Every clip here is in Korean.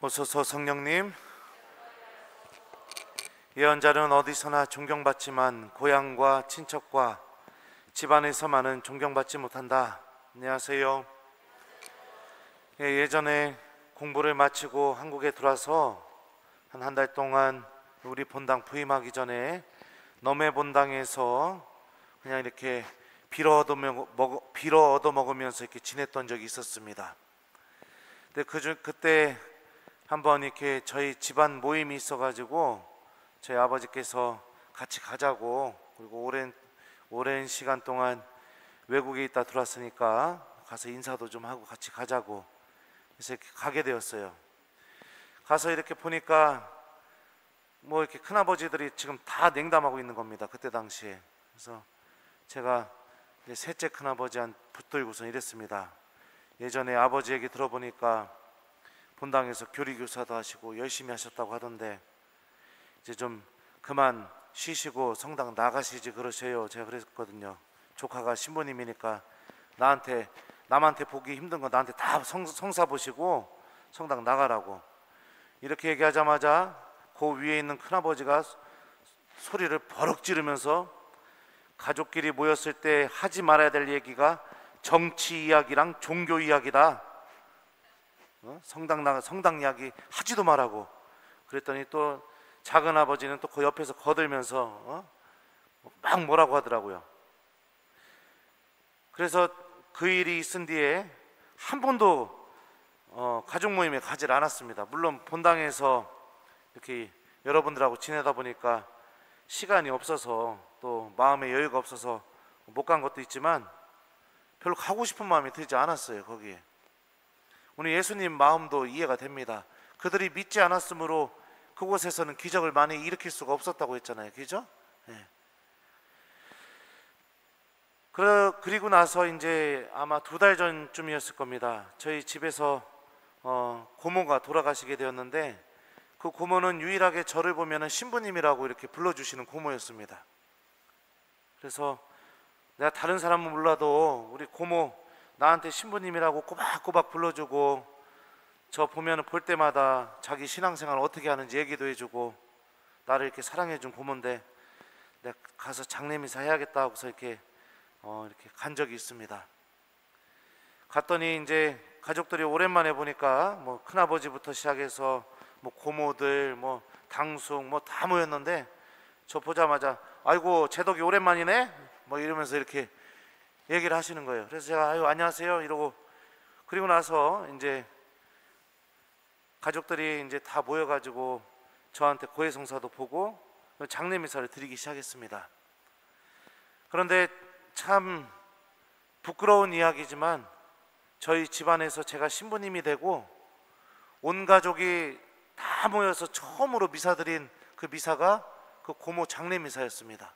오소서 성령님. 예언자는 어디서나 존경받지만 고향과 친척과 집안에서만은 존경받지 못한다. 안녕하세요. 예전에 공부를 마치고 한국에 들어와서 한 달 동안 우리 본당 부임하기 전에 너의 본당에서 그냥 이렇게 빌어 얻어 먹으면서 이렇게 지냈던 적이 있었습니다. 근데 그때 한번 이렇게 저희 집안 모임이 있어가지고 저희 아버지께서 같이 가자고, 그리고 오랜 시간 동안 외국에 있다 들어왔으니까 가서 인사도 좀 하고 같이 가자고 그래서 이렇게 가게 되었어요. 가서 이렇게 보니까 뭐 이렇게 큰아버지들이 지금 다 냉담하고 있는 겁니다, 그때 당시에. 그래서 제가 이제 셋째 큰아버지한테 붙들고서 이랬습니다. 예전에 아버지 얘기 들어보니까 본당에서 교리교사도 하시고 열심히 하셨다고 하던데 이제 좀 그만 쉬시고 성당 나가시지 그러세요. 제가 그랬거든요. 조카가 신부님이니까 남한테 보기 힘든 거 나한테 다 성사 보시고 성당 나가라고 이렇게 얘기하자마자 그 위에 있는 큰아버지가 소리를 버럭 지르면서 가족끼리 모였을 때 하지 말아야 될 얘기가 정치 이야기랑 종교 이야기다. 성당 이야기 하지도 말라고 그랬더니 또 작은 아버지는 또 그 옆에서 거들면서 막 뭐라고 하더라고요. 그래서 그 일이 있은 뒤에 한 번도 가족 모임에 가질 않았습니다. 물론 본당에서 이렇게 여러분들하고 지내다 보니까 시간이 없어서 또 마음의 여유가 없어서 못 간 것도 있지만 별로 가고 싶은 마음이 들지 않았어요. 거기에 우리 예수님 마음도 이해가 됩니다. 그들이 믿지 않았으므로 그곳에서는 기적을 많이 일으킬 수가 없었다고 했잖아요. 그죠? 네. 그리고 나서 이제 아마 2달 전쯤이었을 겁니다. 저희 집에서 고모가 돌아가시게 되었는데 그 고모는 유일하게 저를 보면 신부님이라고 이렇게 불러주시는 고모였습니다. 그래서 내가 다른 사람은 몰라도 우리 고모 나한테 신부님이라고 꼬박꼬박 불러주고 저 보면 볼 때마다 자기 신앙생활 어떻게 하는지 얘기도 해주고 나를 이렇게 사랑해준 고모인데 내가 가서 장례미사 해야겠다 하고서 이렇게 간 적이 있습니다. 갔더니 이제 가족들이 오랜만에 보니까 뭐 큰아버지부터 시작해서 뭐 고모들 뭐 당숙 뭐 다 모였는데 저 보자마자 아이고 제덕이 오랜만이네 뭐 이러면서 이렇게 얘기를 하시는 거예요. 그래서 제가 아유 안녕하세요 이러고 그리고 나서 이제 가족들이 이제 다 모여가지고 저한테 고해성사도 보고 장례미사를 드리기 시작했습니다. 그런데 참 부끄러운 이야기지만 저희 집안에서 제가 신부님이 되고 온 가족이 다 모여서 처음으로 미사 드린 그 미사가 그 고모 장례미사였습니다.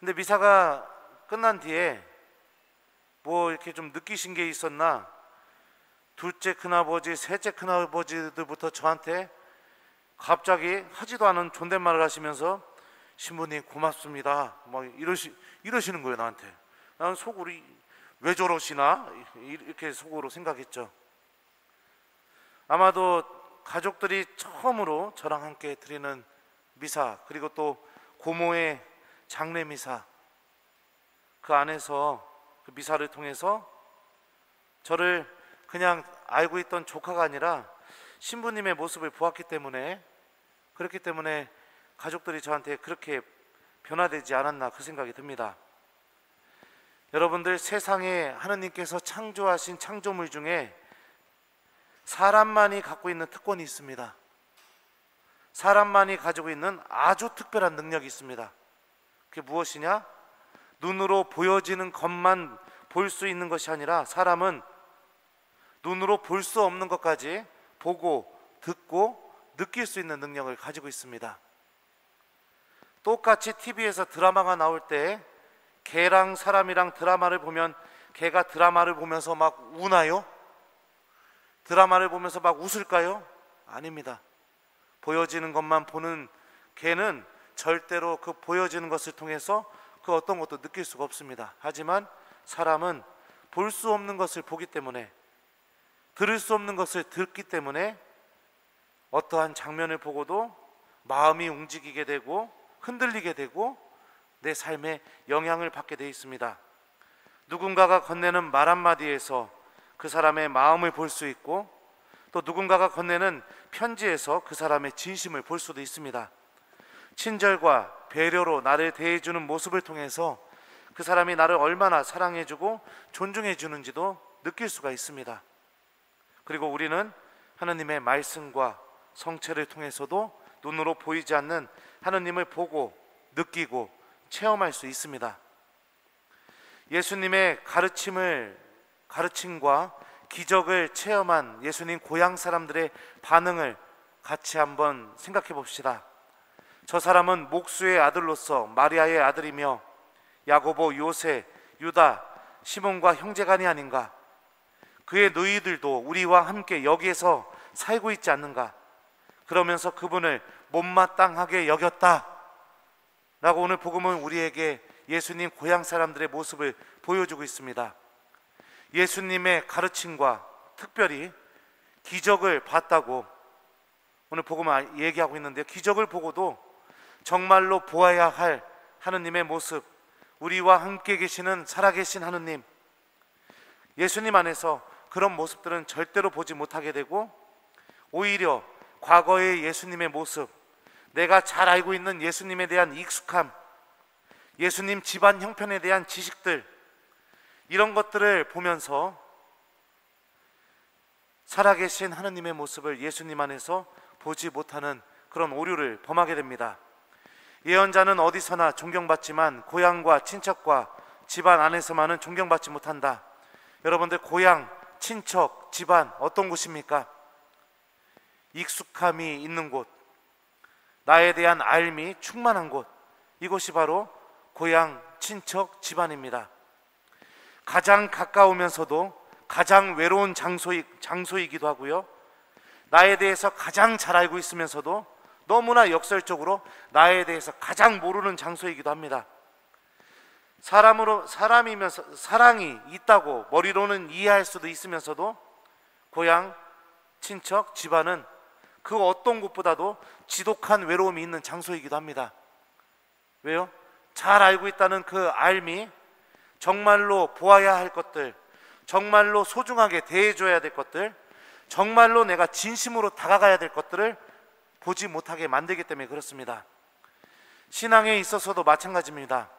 근데 미사가 끝난 뒤에 뭐 이렇게 좀 느끼신 게 있었나 둘째 큰아버지, 셋째 큰아버지들부터 저한테 갑자기 하지도 않은 존댓말을 하시면서 신부님 고맙습니다 막 이러시는 거예요. 나한테. 나는 속으로 왜 저러시나 이렇게 속으로 생각했죠. 아마도 가족들이 처음으로 저랑 함께 드리는 미사 그리고 또 고모의 장례미사 그 안에서 그 미사를 통해서 저를 그냥 알고 있던 조카가 아니라 신부님의 모습을 보았기 때문에 그렇기 때문에 가족들이 저한테 그렇게 변화되지 않았나 그 생각이 듭니다. 여러분들 세상에 하느님께서 창조하신 창조물 중에 사람만이 갖고 있는 특권이 있습니다. 사람만이 가지고 있는 아주 특별한 능력이 있습니다. 그게 무엇이냐? 눈으로 보여지는 것만 볼 수 있는 것이 아니라 사람은 눈으로 볼 수 없는 것까지 보고 듣고 느낄 수 있는 능력을 가지고 있습니다. 똑같이 TV에서 드라마가 나올 때 개랑 사람이랑 드라마를 보면 개가 드라마를 보면서 막 우나요? 드라마를 보면서 막 웃을까요? 아닙니다. 보여지는 것만 보는 개는 절대로 그 보여지는 것을 통해서 그 어떤 것도 느낄 수가 없습니다. 하지만 사람은 볼 수 없는 것을 보기 때문에 들을 수 없는 것을 듣기 때문에 어떠한 장면을 보고도 마음이 움직이게 되고 흔들리게 되고 내 삶에 영향을 받게 되어 있습니다. 누군가가 건네는 말 한마디에서 그 사람의 마음을 볼 수 있고, 또 누군가가 건네는 편지에서 그 사람의 진심을 볼 수도 있습니다. 친절과 배려로 나를 대해주는 모습을 통해서 그 사람이 나를 얼마나 사랑해주고 존중해주는지도 느낄 수가 있습니다. 그리고 우리는 하나님의 말씀과 성체를 통해서도 눈으로 보이지 않는 하나님을 보고 느끼고 체험할 수 있습니다. 예수님의 가르침과 기적을 체험한 예수님 고향 사람들의 반응을 같이 한번 생각해 봅시다. 저 사람은 목수의 아들로서 마리아의 아들이며 야고보, 요새, 유다, 시몬과 형제간이 아닌가? 그의 너희들도 우리와 함께 여기에서 살고 있지 않는가? 그러면서 그분을 못마땅하게 여겼다 라고 오늘 복음은 우리에게 예수님 고향 사람들의 모습을 보여주고 있습니다. 예수님의 가르침과 특별히 기적을 봤다고 오늘 복음은 얘기하고 있는데요, 기적을 보고도 정말로 보아야 할 하느님의 모습, 우리와 함께 계시는 살아계신 하느님, 예수님 안에서 그런 모습들은 절대로 보지 못하게 되고, 오히려 과거의 예수님의 모습, 내가 잘 알고 있는 예수님에 대한 익숙함, 예수님 집안 형편에 대한 지식들, 이런 것들을 보면서 살아계신 하느님의 모습을 예수님 안에서 보지 못하는 그런 오류를 범하게 됩니다. 예언자는 어디서나 존경받지만 고향과 친척과 집안 안에서만은 존경받지 못한다. 여러분들, 고향, 친척, 집안 어떤 곳입니까? 익숙함이 있는 곳, 나에 대한 알미 충만한 곳, 이곳이 바로 고향, 친척, 집안입니다. 가장 가까우면서도 가장 외로운 장소이기도 하고요, 나에 대해서 가장 잘 알고 있으면서도 너무나 역설적으로 나에 대해서 가장 모르는 장소이기도 합니다. 사람이면서 사랑이 있다고 머리로는 이해할 수도 있으면서도 고향, 친척, 집안은 그 어떤 곳보다도 지독한 외로움이 있는 장소이기도 합니다. 왜요? 잘 알고 있다는 그 알미, 정말로 보아야 할 것들, 정말로 소중하게 대해줘야 될 것들, 정말로 내가 진심으로 다가가야 될 것들을 보지 못하게 만들기 때문에 그렇습니다. 신앙에 있어서도 마찬가지입니다.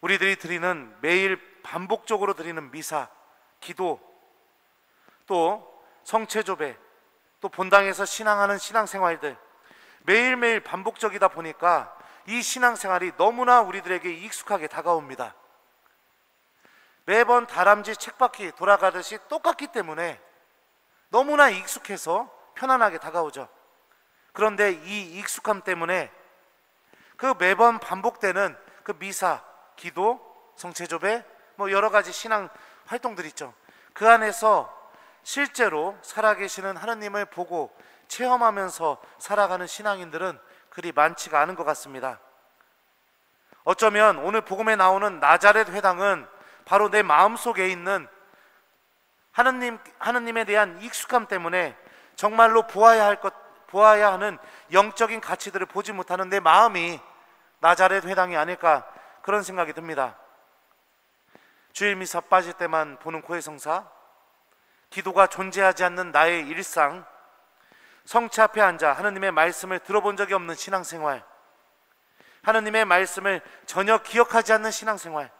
우리들이 드리는, 매일 반복적으로 드리는 미사, 기도, 또 성체조배, 또 본당에서 신앙하는 신앙생활들, 매일매일 반복적이다 보니까 이 신앙생활이 너무나 우리들에게 익숙하게 다가옵니다. 매번 다람쥐 쳇바퀴 돌아가듯이 똑같기 때문에 너무나 익숙해서 편안하게 다가오죠. 그런데 이 익숙함 때문에 그 매번 반복되는 그 미사, 기도, 성체조배, 여러 가지 신앙 활동들 있죠. 그 안에서 실제로 살아계시는 하나님을 보고 체험하면서 살아가는 신앙인들은 그리 많지가 않은 것 같습니다. 어쩌면 오늘 복음에 나오는 나자렛 회당은 바로 내 마음속에 있는 하나님에 대한 익숙함 때문에 정말로 보아야 하는 영적인 가치들을 보지 못하는 내 마음이 나자렛 회당이 아닐까, 그런 생각이 듭니다. 주일 미사 빠질 때만 보는 고해성사, 기도가 존재하지 않는 나의 일상, 성체 앞에 앉아 하나님의 말씀을 들어본 적이 없는 신앙생활, 하나님의 말씀을 전혀 기억하지 않는 신앙생활,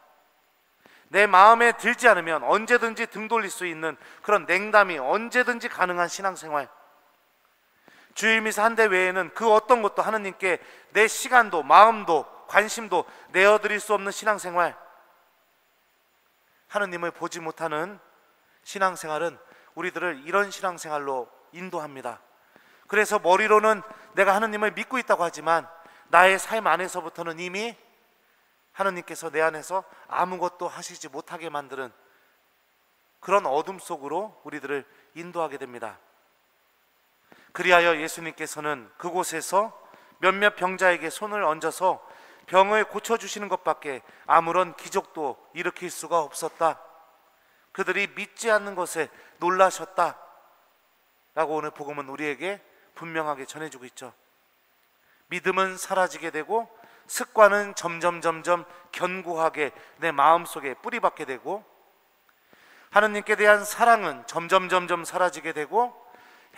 내 마음에 들지 않으면 언제든지 등 돌릴 수 있는 그런 냉담이 언제든지 가능한 신앙생활, 주일 미사 한 대 외에는 그 어떤 것도 하나님께 내 시간도 마음도 관심도 내어드릴 수 없는 신앙생활, 하나님을 보지 못하는 신앙생활은 우리들을 이런 신앙생활로 인도합니다. 그래서 머리로는 내가 하나님을 믿고 있다고 하지만 나의 삶 안에서부터는 이미 하나님께서 내 안에서 아무것도 하시지 못하게 만드는 그런 어둠 속으로 우리들을 인도하게 됩니다. 그리하여 예수님께서는 그곳에서 몇몇 병자에게 손을 얹어서 병을 고쳐주시는 것밖에 아무런 기적도 일으킬 수가 없었다. 그들이 믿지 않는 것에 놀라셨다 라고 오늘 복음은 우리에게 분명하게 전해주고 있죠. 믿음은 사라지게 되고 습관은 점점 견고하게 내 마음속에 뿌리박게 되고, 하느님께 대한 사랑은 점점 사라지게 되고,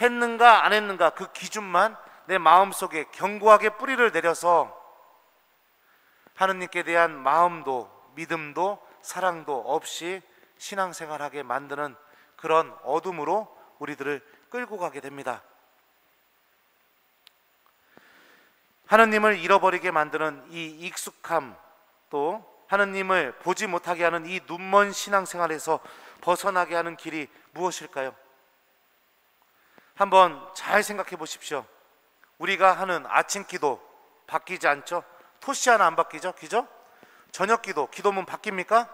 했는가 안 했는가 그 기준만 내 마음속에 견고하게 뿌리를 내려서 하느님께 대한 마음도 믿음도 사랑도 없이 신앙생활하게 만드는 그런 어둠으로 우리들을 끌고 가게 됩니다. 하느님을 잃어버리게 만드는 이 익숙함, 또 하느님을 보지 못하게 하는 이 눈먼 신앙생활에서 벗어나게 하는 길이 무엇일까요? 한번 잘 생각해 보십시오. 우리가 하는 아침 기도 바뀌지 않죠? 토시 하나 안 바뀌죠? 그죠? 저녁 기도문 바뀝니까?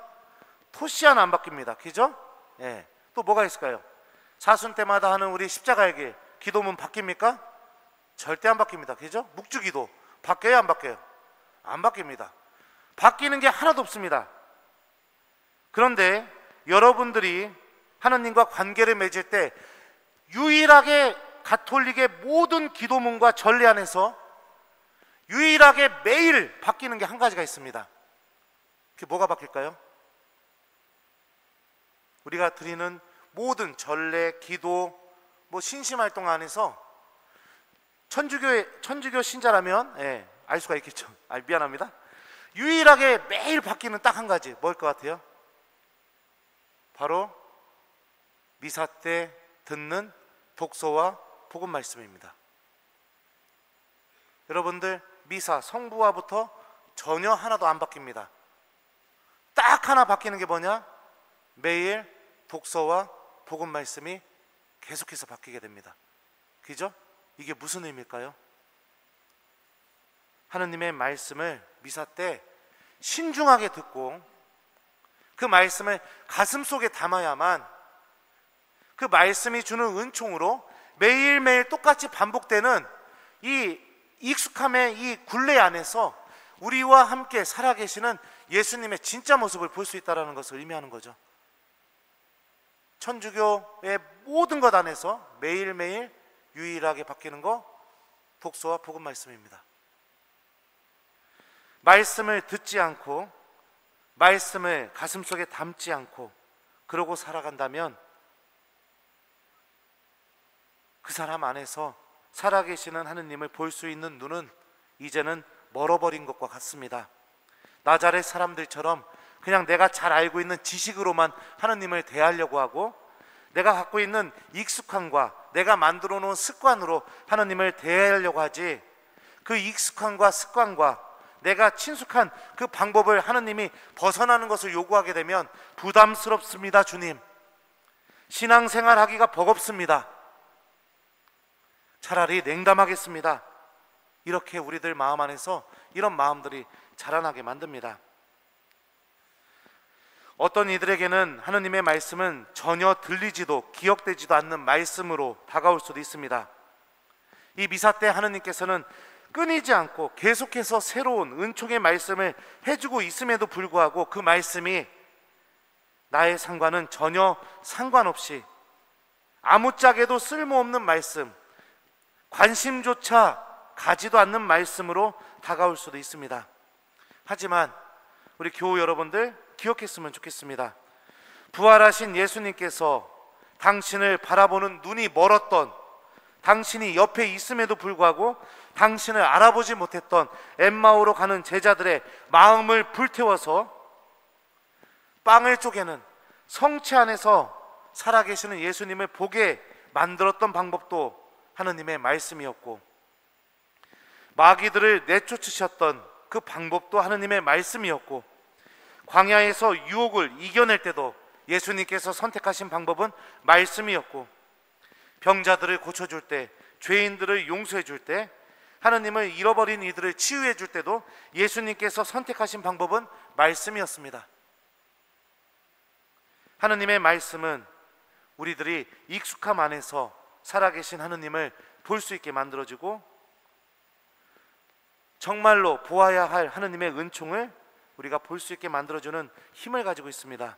토시 하나 안 바뀝니다. 그죠? 예. 또 뭐가 있을까요? 사순 때마다 하는 우리 십자가의 길 기도문 바뀝니까? 절대 안 바뀝니다. 그죠? 묵주기도 바뀌어요, 안 바뀌어요? 안 바뀝니다. 바뀌는 게 하나도 없습니다. 그런데 여러분들이 하나님과 관계를 맺을 때 유일하게 가톨릭의 모든 기도문과 전례 안에서 유일하게 매일 바뀌는 게 한 가지가 있습니다. 그게 뭐가 바뀔까요? 우리가 드리는 모든 전례, 기도, 신심활동 안에서 천주교 신자라면 알 수가 있겠죠. 미안합니다. 유일하게 매일 바뀌는 딱 한 가지, 뭐일 것 같아요? 바로 미사 때 듣는 독서와 복음 말씀입니다. 여러분들 미사 성부화부터 전혀 하나도 안 바뀝니다. 딱 하나 바뀌는 게 뭐냐? 매일 독서와 복음 말씀이 계속해서 바뀌게 됩니다. 그죠? 이게 무슨 의미일까요? 하느님의 말씀을 미사 때 신중하게 듣고 그 말씀을 가슴 속에 담아야만 그 말씀이 주는 은총으로 매일매일 똑같이 반복되는 이 익숙함의 이 굴레 안에서 우리와 함께 살아계시는 예수님의 진짜 모습을 볼 수 있다는 것을 의미하는 거죠. 천주교의 모든 것 안에서 매일매일 유일하게 바뀌는 거 독서와 복음 말씀입니다. 말씀을 듣지 않고 말씀을 가슴속에 담지 않고 그러고 살아간다면 그 사람 안에서 살아계시는 하느님을 볼 수 있는 눈은 이제는 멀어버린 것과 같습니다. 나자렛 사람들처럼 그냥 내가 잘 알고 있는 지식으로만 하느님을 대하려고 하고 내가 갖고 있는 익숙함과 내가 만들어 놓은 습관으로 하느님을 대하려고 하지, 그 익숙함과 습관과 내가 친숙한 그 방법을 하느님이 벗어나는 것을 요구하게 되면 부담스럽습니다. 주님, 신앙생활 하기가 버겁습니다. 차라리 냉담하겠습니다. 이렇게 우리들 마음 안에서 이런 마음들이 자라나게 만듭니다. 어떤 이들에게는 하느님의 말씀은 전혀 들리지도 기억되지도 않는 말씀으로 다가올 수도 있습니다. 이 미사 때 하느님께서는 끊이지 않고 계속해서 새로운 은총의 말씀을 해주고 있음에도 불구하고 그 말씀이 나의 상관은 전혀 상관없이 아무짝에도 쓸모없는 말씀, 관심조차 가지도 않는 말씀으로 다가올 수도 있습니다. 하지만 우리 교우 여러분들 기억했으면 좋겠습니다. 부활하신 예수님께서 당신을 바라보는 눈이 멀었던, 당신이 옆에 있음에도 불구하고 당신을 알아보지 못했던 엠마오로 가는 제자들의 마음을 불태워서 빵을 쪼개는 성체 안에서 살아계시는 예수님을 보게 만들었던 방법도 하느님의 말씀이었고, 마귀들을 내쫓으셨던 그 방법도 하느님의 말씀이었고, 광야에서 유혹을 이겨낼 때도 예수님께서 선택하신 방법은 말씀이었고, 병자들을 고쳐줄 때, 죄인들을 용서해 줄 때, 하느님을 잃어버린 이들을 치유해 줄 때도 예수님께서 선택하신 방법은 말씀이었습니다. 하느님의 말씀은 우리들이 익숙함 안에서 살아계신 하느님을 볼 수 있게 만들어주고, 정말로 보아야 할 하느님의 은총을 우리가 볼 수 있게 만들어주는 힘을 가지고 있습니다.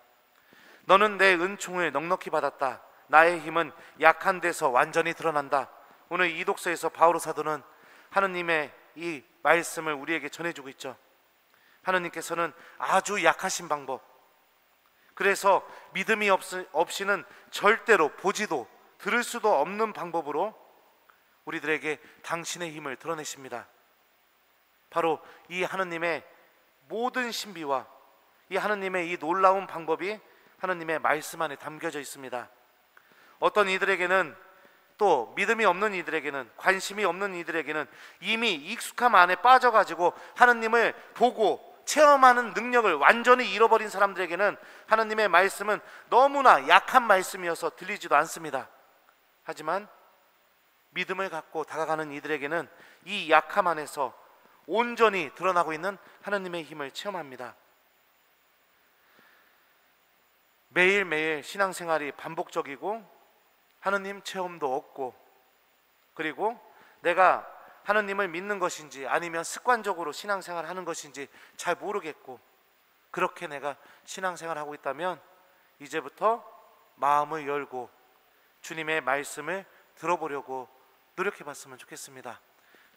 너는 내 은총을 넉넉히 받았다. 나의 힘은 약한 데서 완전히 드러난다. 오늘 이 독서에서 바오로 사도는 하느님의 이 말씀을 우리에게 전해주고 있죠. 하느님께서는 아주 약하신 방법, 그래서 믿음이 없이는 절대로 보지도 들을 수도 없는 방법으로 우리들에게 당신의 힘을 드러내십니다. 바로 이 하느님의 모든 신비와 이 하느님의 이 놀라운 방법이 하느님의 말씀 안에 담겨져 있습니다. 어떤 이들에게는, 또 믿음이 없는 이들에게는, 관심이 없는 이들에게는 이미 익숙함 안에 빠져가지고 하느님을 보고 체험하는 능력을 완전히 잃어버린 사람들에게는 하느님의 말씀은 너무나 약한 말씀이어서 들리지도 않습니다. 하지만 믿음을 갖고 다가가는 이들에게는 이 약함 안에서 온전히 드러나고 있는 하느님의 힘을 체험합니다. 매일매일 신앙생활이 반복적이고 하느님 체험도 없고, 그리고 내가 하느님을 믿는 것인지 아니면 습관적으로 신앙생활을 하는 것인지 잘 모르겠고, 그렇게 내가 신앙생활을 하고 있다면 이제부터 마음을 열고 주님의 말씀을 들어보려고 노력해 봤으면 좋겠습니다.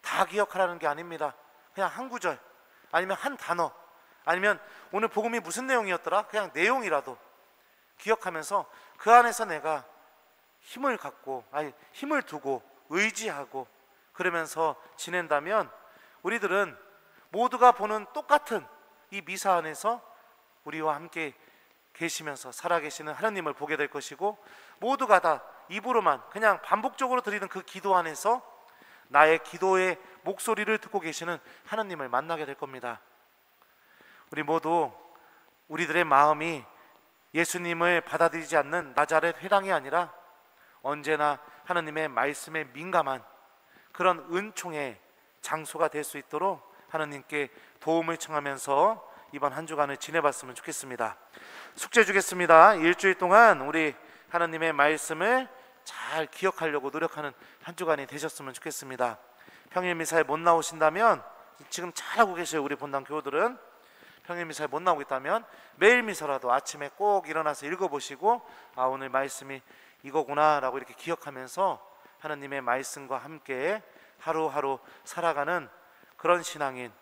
다 기억하라는 게 아닙니다. 그냥 한 구절, 아니면 한 단어, 아니면 오늘 복음이 무슨 내용이었더라? 그냥 내용이라도 기억하면서 그 안에서 내가 힘을 갖고, 힘을 두고 의지하고 그러면서 지낸다면 우리들은 모두가 보는 똑같은 이 미사 안에서 우리와 함께 계시면서 살아계시는 하나님을 보게 될 것이고, 모두가 다 입으로만 그냥 반복적으로 드리는 그 기도 안에서 나의 기도의 목소리를 듣고 계시는 하나님을 만나게 될 겁니다. 우리 모두 우리들의 마음이 예수님을 받아들이지 않는 나자렛 회당이 아니라 언제나 하나님의 말씀에 민감한 그런 은총의 장소가 될 수 있도록 하나님께 도움을 청하면서 이번 한 주간을 지내봤으면 좋겠습니다. 숙제 주겠습니다. 일주일 동안 우리 하나님의 말씀을 잘 기억하려고 노력하는 한 주간이 되셨으면 좋겠습니다. 평일 미사에 못 나오신다면, 지금 잘하고 계셔요. 우리 본당 교우들은 평일 미사에 못 나오고 있다면 매일 미사라도 아침에 꼭 일어나서 읽어보시고, 아, 오늘 말씀이 이거구나 라고 이렇게 기억하면서 하나님의 말씀과 함께 하루하루 살아가는 그런 신앙인,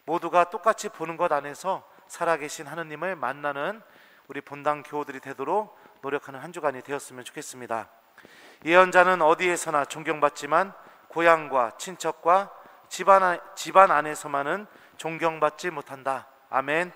모두가 똑같이 보는 것 안에서 살아계신 하나님을 만나는 우리 본당 교우들이 되도록 노력하는 한 주간이 되었으면 좋겠습니다. 예언자는 어디에서나 존경받지만 고향과 친척과 집안 안에서만은 존경받지 못한다. 아멘.